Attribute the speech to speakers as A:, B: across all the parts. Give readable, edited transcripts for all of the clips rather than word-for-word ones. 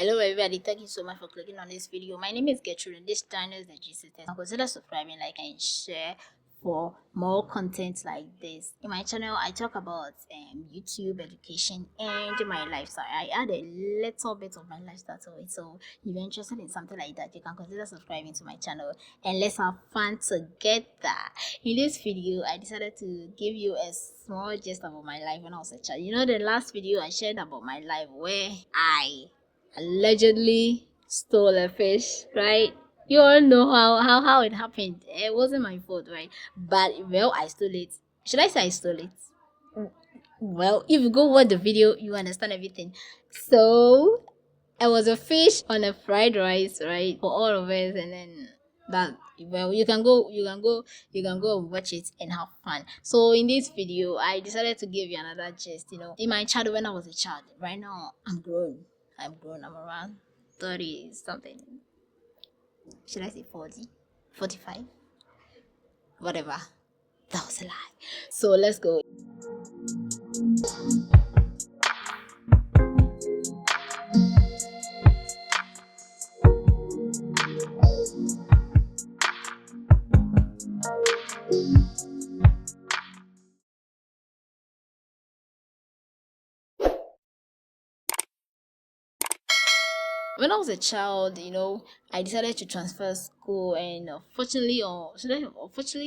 A: Hello everybody, thank you so much for clicking on this video. My name is Gertrude and this channel is the GC Test. Consider subscribing, like and share for more content like this. In my channel, I talk about YouTube education and my lifestyle. I add a little bit of my lifestyle to it. So if you're interested in something like that, you can consider subscribing to my channel and let's have fun together. In this video, I decided to give you a small gist about my life when I was a child. You know, the last video I shared about my life where I allegedly stole a fish, right? You all know how it happened. It wasn't my fault, right? But well, I stole it. Should I say I stole it? Well, if you go watch the video, you understand everything. So it was a fish on a fried rice, right? For all of us, and then that well you can go and watch it and have fun. So in this video, I decided to give you another gist. You know, in my childhood when I was a child, right now I'm grown. I'm around 30 something. Should I say 40? 45? Whatever. That was a lie. So let's go. When I was a child, you know, I decided to transfer school, and unfortunately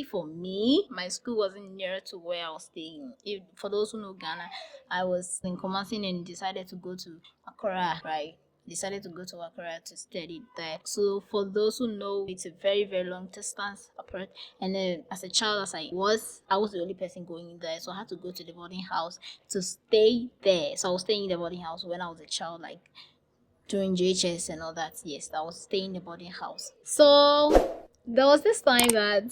A: for me, my school wasn't near to where I was staying. For those who know Ghana, I was in Kumasi and decided to go to Accra, right? Decided to go to Accra to study there. So for those who know, it's a very very long distance apart. And then as a child, I was the only person going there, so I had to go to the boarding house to stay there. So I was staying in the boarding house when I was a child, like during JHS and all that. Yes, I was staying in the boarding house. So there was this time that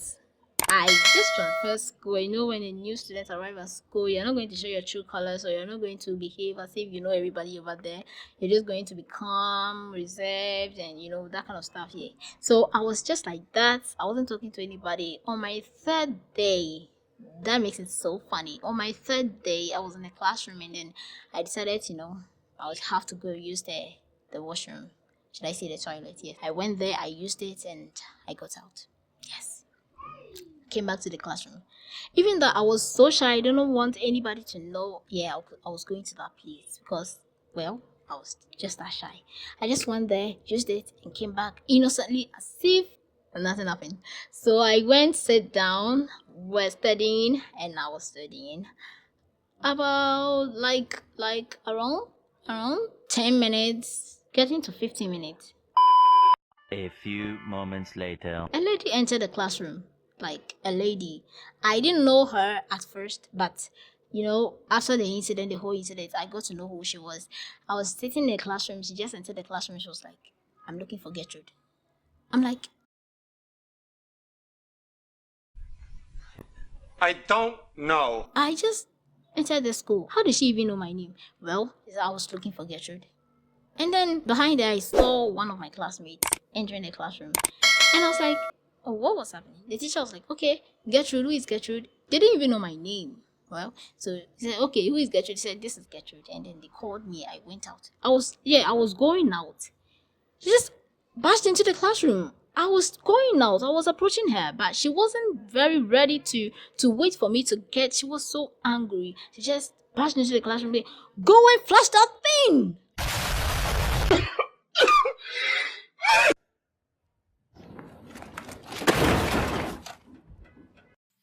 A: I just transferred school. You know, when a new student arrives at school, you're not going to show your true colors, or you're not going to behave as if you know everybody over there. You're just going to be calm, reserved, and you know, that kind of stuff. Yeah. So I was just like that. I wasn't talking to anybody. On my third day, that makes it so funny. On my third day, I was in the classroom, and then I decided, you know, I would have to go use the washroom. Should I say the toilet? Yes. I went there, I used it, and I got out. Yes. Came back to the classroom. Even though I was so shy, I didn't want anybody to know, yeah, I was going to that place because, well, I was just that shy. I just went there, used it, and came back innocently as if nothing happened. So I went, sit down, we're studying, and I was studying. About like around 10 minutes, getting to 15 minutes.
B: A few moments later.
A: A lady entered the classroom. Like a lady. I didn't know her at first, but you know, after the whole incident, I got to know who she was. I was sitting in the classroom, she just entered the classroom, she was like, "I'm looking for Gertrude." I'm like,
C: I don't know.
A: I just entered the school. How did she even know my name? Well, I was looking for Gertrude. And then behind there, I saw one of my classmates entering the classroom. And I was like, oh, what was happening? The teacher was like, okay, Gertrude, who is Gertrude? They didn't even know my name. Well, so he said, okay, who is Gertrude? He said, this is Gertrude. And then they called me. I went out. I was going out. She just bashed into the classroom. I was going out. I was approaching her, but she wasn't very ready to wait for me to get. She was so angry. She just bashed into the classroom. Go and flash that thing.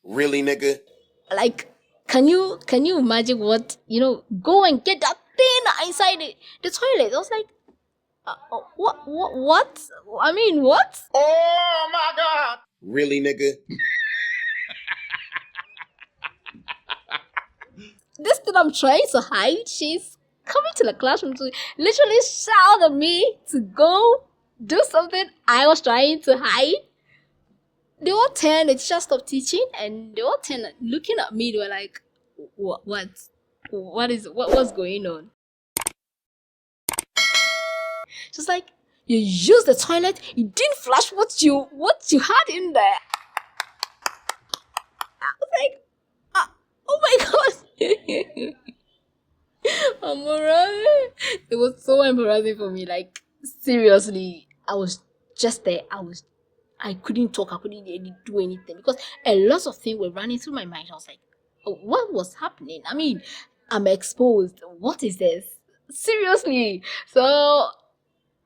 C: Really, nigga?
A: Like, can you imagine what, you know, go and get that thing inside the toilet. I was like, what? I mean, what?
C: Oh my god! Really, nigga?
A: This thing I'm trying to hide, she's coming to the classroom to literally shout at me to go do something I was trying to hide. They all turned, the teacher stopped teaching, and they all turned looking at me. They were like, what's going on? She's like, you used the toilet, you didn't flush what you had in there. I was like, oh my god. I'm alright. It was so embarrassing for me. Like, Seriously, I was just there. I couldn't talk, I couldn't really do anything because a lot of things were running through my mind. I was like, oh, what was happening? I mean, I'm exposed. What is this? Seriously. So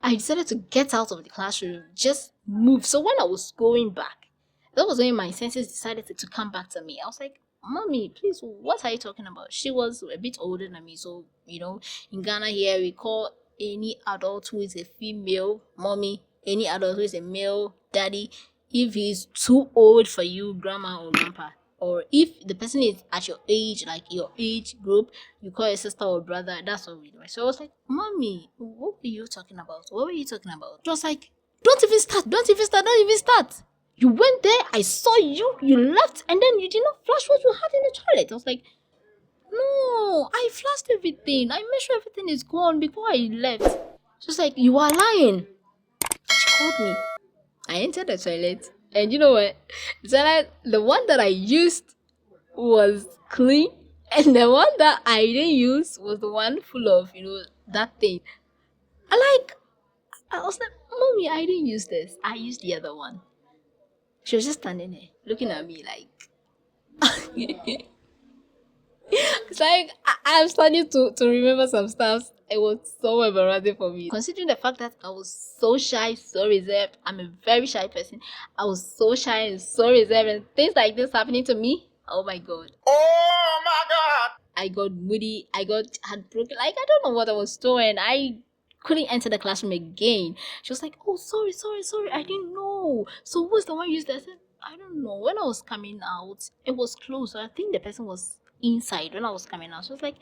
A: I decided to get out of the classroom, just move. So when I was going back, that was when my senses decided to come back to me. I was like, Mommy, please, what are you talking about? She was a bit older than me. So, in Ghana here, we call any adult who is a female mommy, any adult who is a male daddy, if he's too old for you, grandma or grandpa. Or if the person is at your age, like your age group, you call your sister or brother. That's what we do. So I was like, Mommy, what were you talking about? What were you talking about? It was like, don't even start, don't even start, don't even start. You went there, I saw you, you left, and then you did not flush what you had in the toilet. I was like, no, I flushed everything. I made sure everything is gone before I left. She was like, you are lying. She called me. I entered the toilet, and you know what? The one that I used was clean, and the one that I didn't use was the one full of, that thing. I was like, Mommy, I didn't use this. I used the other one. She was just standing there, looking at me like, it's like I'm starting to remember some stuff. It was so embarrassing for me. Considering the fact that I was so shy, so reserved. I'm a very shy person. I was so shy and so reserved, and things like this happening to me. Oh my god.
C: Oh my God.
A: I got moody. I got heartbroken. Like, I don't know what I was doing. I couldn't enter the classroom again. She was like, oh, sorry, sorry, sorry. I didn't know. So who's the one you used that? I said, I don't know. When I was coming out, it was closed. So I think the person was inside when I was coming out. She was like,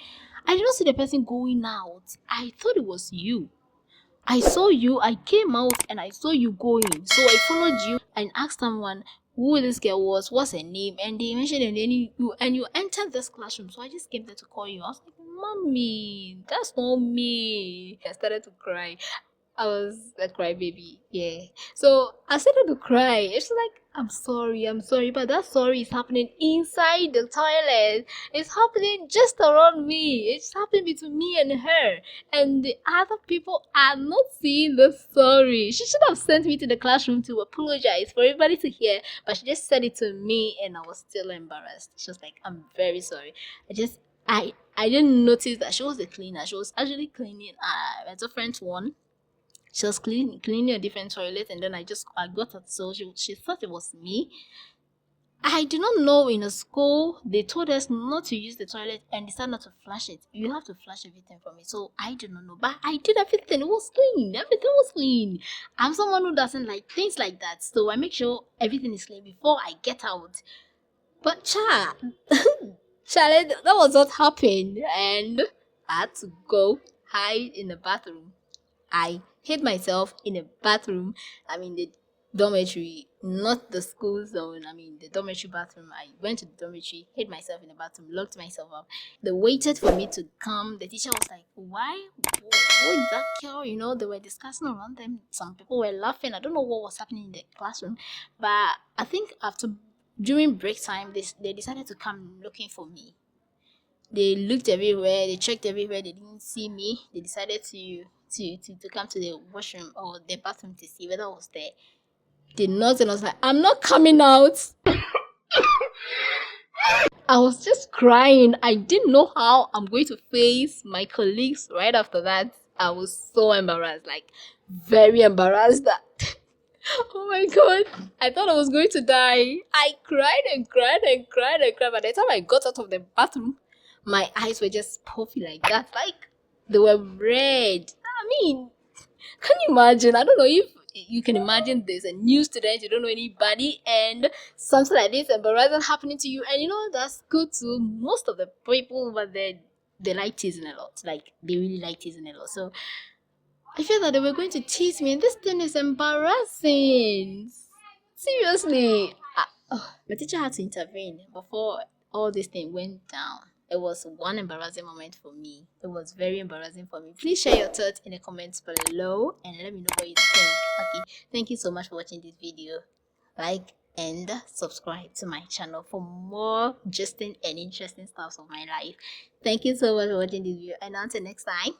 A: I did not see the person going out. I thought it was you. I saw you, I came out and I saw you going. So I followed you and asked someone who this girl was, what's her name, and they mentioned and then you entered this classroom. So I just came there to call you. I was like, Mommy, that's not me. I started to cry. I was a crybaby, yeah. So I started to cry. It's like, I'm sorry, but that sorry is happening inside the toilet. It's happening just around me. It's happening between me and her. And the other people are not seeing the sorry. She should have sent me to the classroom to apologize for everybody to hear, but she just said it to me and I was still embarrassed. She was like, I'm very sorry. I didn't notice that she was a cleaner. She was actually cleaning a different one. She was cleaning a different toilet, and then I got it. So she thought it was me. I did not know in a school they told us not to use the toilet and decided not to flush it. You have to flush everything for me. So I did not know, but I did everything. It was clean. Everything was clean. I'm someone who doesn't like things like that, so I make sure everything is clean before I get out. But Charlie, that was what happened, and I had to go hide in the bathroom. I hid myself in a bathroom. I mean, the dormitory, not the school zone. I mean, the dormitory bathroom. I went to the dormitory, hid myself in the bathroom, locked myself up. They waited for me to come. The teacher was like, why? Who is that girl? They were discussing around them. Some people were laughing. I don't know what was happening in the classroom. But I think during break time, they decided to come looking for me. They looked everywhere, they checked everywhere, they didn't see me. They decided to come to the washroom or the bathroom to see whether I was there. They knocked and I was like, I'm not coming out. I was just crying. I didn't know how I'm going to face my colleagues right after that. I was so embarrassed, like very embarrassed that oh my god, I thought I was going to die. I cried and cried and cried and cried. By the time I got out of the bathroom, my eyes were just puffy like that. Like they were red. I mean, can you imagine? I don't know if you can imagine this. A new student, you don't know anybody, and something like this embarrassing happening to you. And that's good too. Most of the people over there, they like teasing a lot. Like they really like teasing a lot. So I feel that they were going to tease me, and this thing is embarrassing. Seriously. My teacher had to intervene before all this thing went down. It was one embarrassing moment for me. It was very embarrassing for me. Please share your thoughts in the comments below and let me know what you think. Okay, thank you so much for watching this video. Like and subscribe to my channel for more interesting and interesting stuff of my life. Thank you so much for watching this video, and until next time.